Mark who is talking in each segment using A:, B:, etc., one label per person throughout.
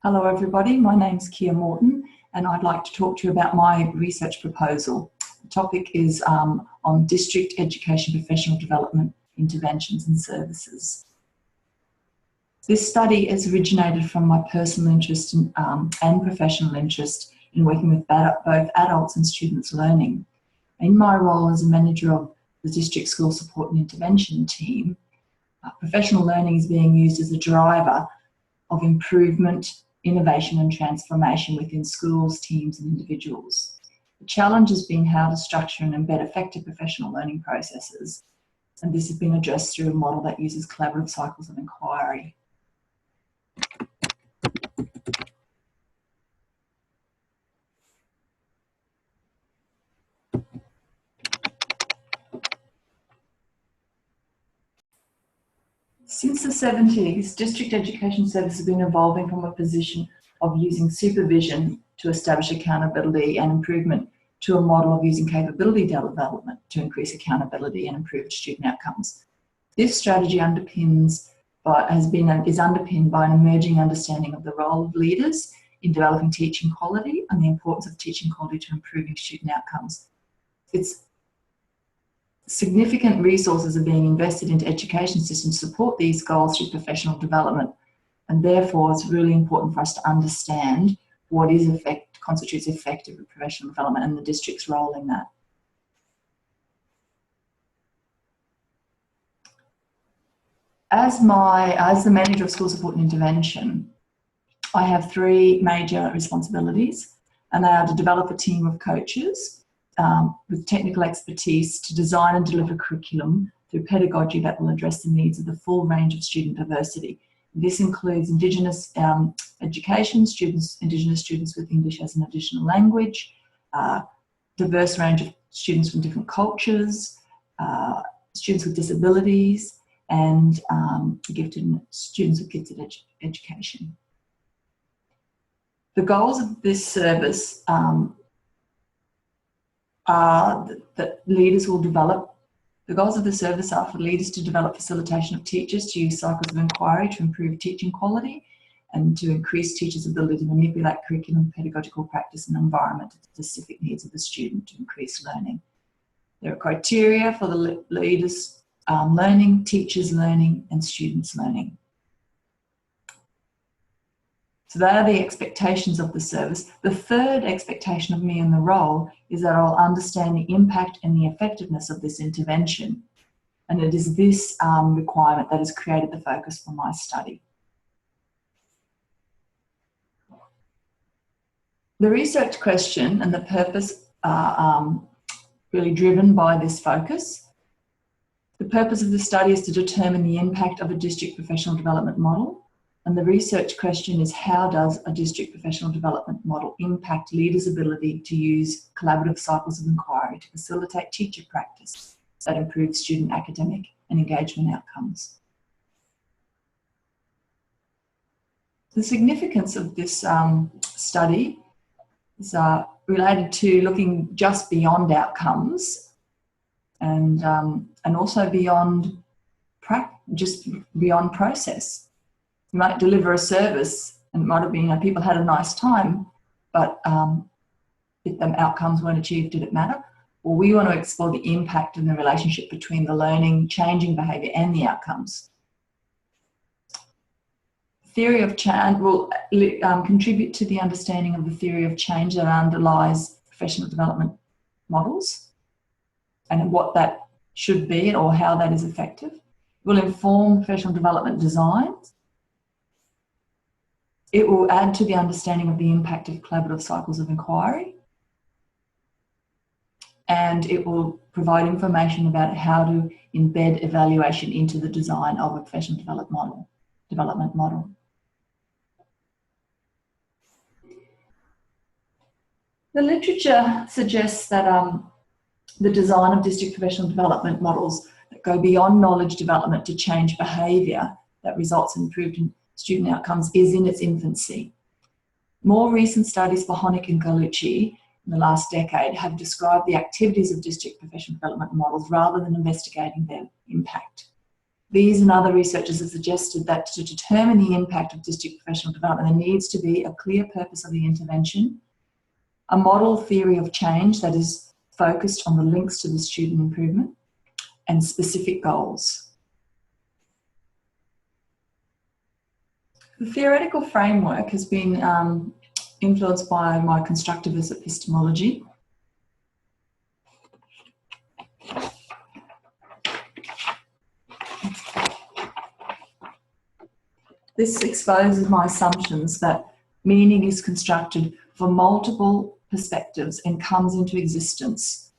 A: Hello everybody, my name's Kia Morton and I'd like to talk to you about my research proposal. The topic is on district education professional development interventions and services. This study has originated from my personal interest and professional interest in working with both adults and students learning. In my role as a manager of the District School Support and Intervention team, professional learning is being used as a driver of improvement, innovation and transformation within schools, teams and individuals. The challenge has been how to structure and embed effective professional learning processes, and this has been addressed through a model that uses collaborative cycles of inquiry. Since the 70s, district education services have been evolving from a position of using supervision to establish accountability and improvement to a model of using capability development to increase accountability and improve student outcomes. This strategy is underpinned by an emerging understanding of the role of leaders in developing teaching quality and the importance of teaching quality to improving student outcomes. Significant resources are being invested into education systems to support these goals through professional development, and therefore it's really important for us to understand what constitutes effective professional development and the district's role in that. As the manager of school support and intervention, I have three major responsibilities, and they are to develop a team of coaches with technical expertise to design and deliver curriculum through pedagogy that will address the needs of the full range of student diversity. This includes Indigenous education, Indigenous students with English as an additional language, diverse range of students from different cultures, students with disabilities, and students with gifted education. The goals of this service are that leaders will develop. The goals of the service are for leaders to develop facilitation of teachers to use cycles of inquiry to improve teaching quality and to increase teachers' ability to manipulate curriculum, pedagogical practice and environment to the specific needs of the student to increase learning. There are criteria for the leaders' learning, teachers' learning and students' learning. So they are the expectations of the service. The third expectation of me in the role is that I'll understand the impact and the effectiveness of this intervention. And it is this requirement that has created the focus for my study. The research question and the purpose are really driven by this focus. The purpose of the study is to determine the impact of a district professional development model. And the research question is, how does a district professional development model impact leaders' ability to use collaborative cycles of inquiry to facilitate teacher practice that improves student academic and engagement outcomes? The significance of this study is related to looking just beyond outcomes and also beyond process. You might deliver a service and it might have been people had a nice time, but if the outcomes weren't achieved, did it matter? Well, we want to explore the impact and the relationship between the learning, changing behaviour and the outcomes. Theory of change will contribute to the understanding of the theory of change that underlies professional development models and what that should be or how that is effective. It will inform professional development designs. It will add to the understanding of the impact of collaborative cycles of inquiry, and it will provide information about how to embed evaluation into the design of a professional development model. The literature suggests that the design of district professional development models that go beyond knowledge development to change behaviour that results in improved student outcomes is in its infancy. More recent studies by Honig and Gallucci in the last decade have described the activities of district professional development models rather than investigating their impact. These and other researchers have suggested that to determine the impact of district professional development, there needs to be a clear purpose of the intervention, a model theory of change that is focused on the links to the student improvement, and specific goals. The theoretical framework has been influenced by my constructivist epistemology. This exposes my assumptions that meaning is constructed for multiple perspectives and comes into existence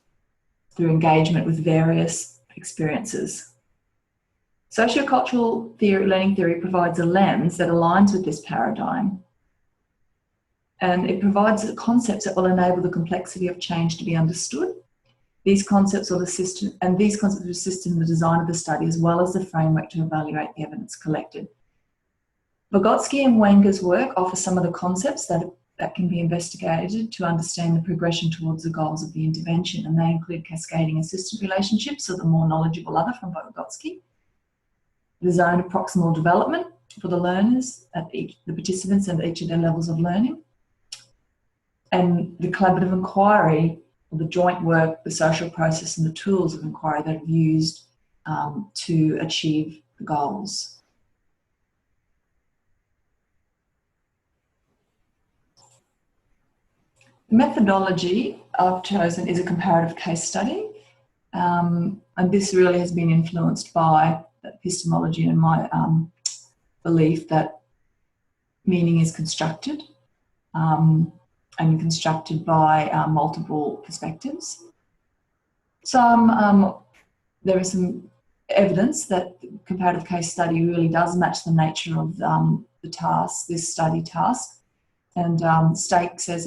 A: through engagement with various experiences. Sociocultural learning theory provides a lens that aligns with this paradigm, and it provides concepts that will enable the complexity of change to be understood. These concepts will assist in the design of the study, as well as the framework to evaluate the evidence collected. Vygotsky and Wenger's work offers some of the concepts that can be investigated to understand the progression towards the goals of the intervention, and they include cascading assistant relationships, so the more knowledgeable other from Vygotsky, the zone of proximal development for the learners, the participants at each of their levels of learning, and the collaborative inquiry, or the joint work, the social process and the tools of inquiry that are used to achieve the goals. The methodology I've chosen is a comparative case study, and this really has been influenced by epistemology and my belief that meaning is constructed and constructed by multiple perspectives. There is some evidence that the comparative case study really does match the nature of the task, this study task, and Stake says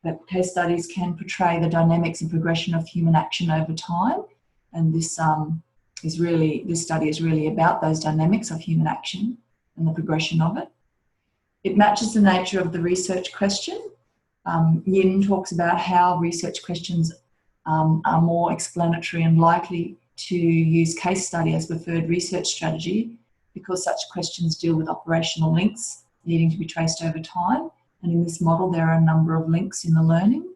A: that case studies can portray the dynamics and progression of human action over time, and this study is really about those dynamics of human action and the progression of it. It matches the nature of the research question. Yin talks about how research questions are more explanatory and likely to use case study as preferred research strategy because such questions deal with operational links needing to be traced over time. And in this model, there are a number of links in the learning.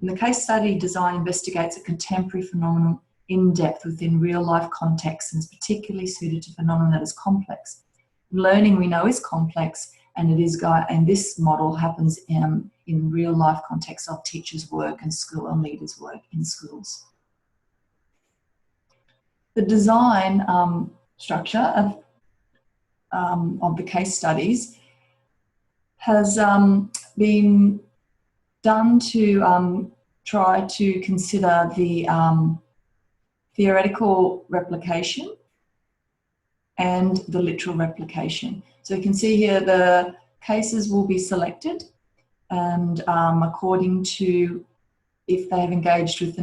A: And the case study design investigates a contemporary phenomenon in depth within real life contexts and is particularly suited to phenomena that is complex. Learning, we know, is complex, and this model happens in real life context of teachers' work and school and leaders' work in schools. The design structure of the case studies has been done to try to consider the theoretical replication and the literal replication. So you can see here the cases will be selected, and according to if they have engaged with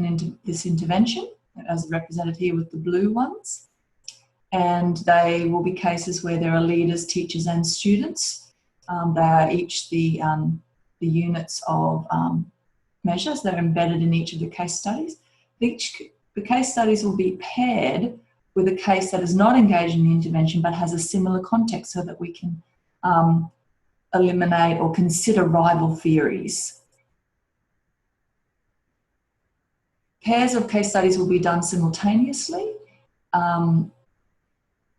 A: this intervention, as represented here with the blue ones, and they will be cases where there are leaders, teachers and students. They are each the units of measures that are embedded in each of the case studies. The case studies will be paired with a case that is not engaged in the intervention but has a similar context so that we can eliminate or consider rival theories. Pairs of case studies will be done simultaneously, and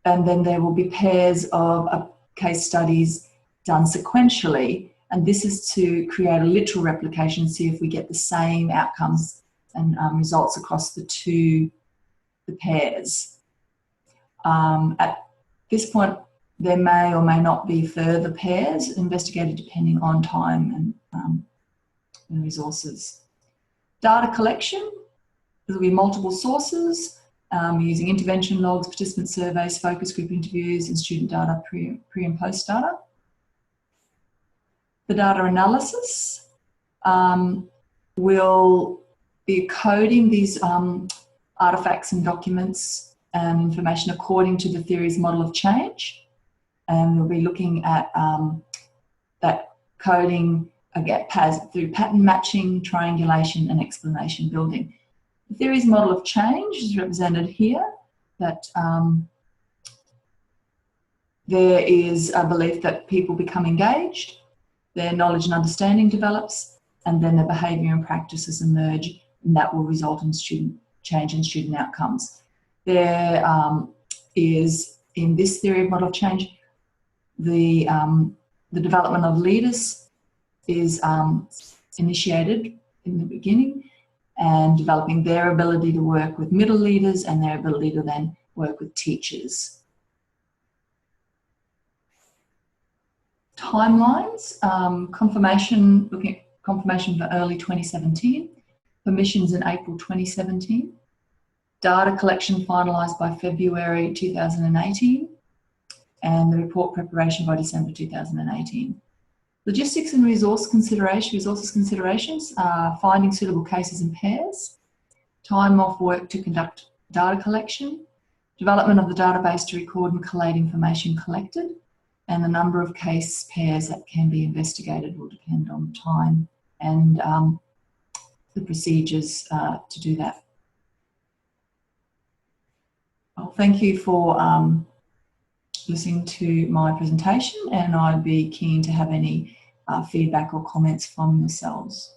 A: then there will be pairs of case studies done sequentially, and this is to create a literal replication, see if we get the same outcomes and results across the pairs. At this point, there may or may not be further pairs investigated depending on time and resources. Data collection, there will be multiple sources using intervention logs, participant surveys, focus group interviews, and student data, pre and post data. The data analysis will be coding these artifacts and documents and information according to the theory's model of change, and we'll be looking at that coding again through pattern matching, triangulation and explanation building. The theory's model of change is represented here, that there is a belief that people become engaged, their knowledge and understanding develops, and then their behaviour and practices emerge, and that will result in student change and student outcomes. There is, in this theory of model of change, the development of leaders is initiated in the beginning, and developing their ability to work with middle leaders and their ability to then work with teachers. Timelines, confirmation, looking at confirmation for early 2017, permissions in April 2017, data collection finalised by February 2018, and the report preparation by December 2018. Logistics and resources considerations, finding suitable cases and pairs, time off work to conduct data collection, development of the database to record and collate information collected, and the number of case pairs that can be investigated will depend on time and the procedures to do that. Well, thank you for listening to my presentation, and I'd be keen to have any feedback or comments from yourselves.